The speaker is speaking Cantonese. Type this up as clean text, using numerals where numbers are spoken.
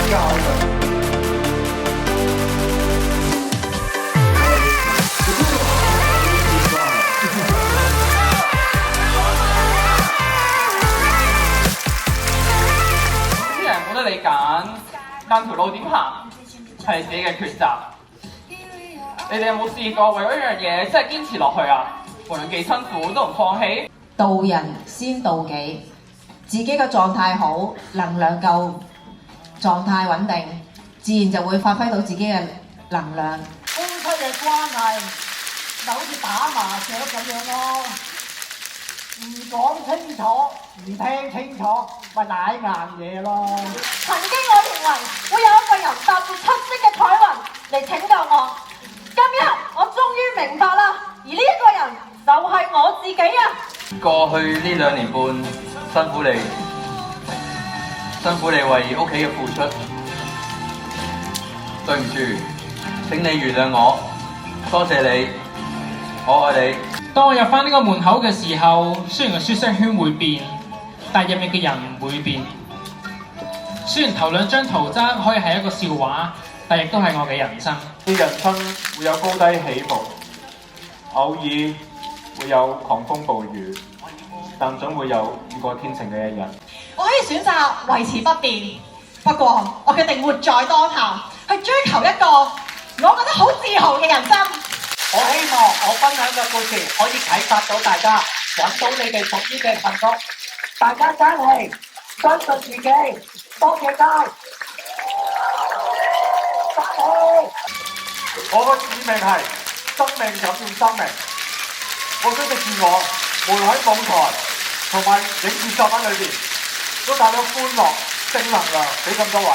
啲人冇得你揀，但條路點行係你自己嘅抉擇。你哋有冇試過為咗一樣嘢真係堅持落去啊？無論幾辛苦都唔放棄。渡人先渡己，自己嘅狀態好，能量夠，狀態穩定，自然就會發揮到自己嘅能量。夫妻嘅關係就好似打麻雀咁樣咯，唔講清楚，唔聽清楚，咪舐硬嘢咯。曾經我認為會有一個人搭住七色嘅彩雲嚟拯救我，今日我終於明白啦，而呢一個人就係我自己啊！過去呢2年半，辛苦你為屋企嘅付出，對唔住，請你原諒我，多謝你，我愛你。當我入返呢個門口嘅時候，雖然個舒適圈會變，但入面嘅人唔會變。雖然頭2張圖則可以係一個笑話，但亦都係我嘅人生。啲人生會有高低起伏，偶爾會有狂風暴雨，但總會有雨過天晴嘅一日。我可以選擇維持不變，不過我決定活在當下，去追求一個我覺得好自豪嘅人生。我希望我分享嘅故事可以啟發到大家，揾到你哋屬於嘅幸福。大家爭氣，相信自己，多謝晒，爭氣！我個使命係生命感染生命。我相信自我，無論喺舞台同埋影視作品裏邊，都帶到歡樂、正能量俾咁多位。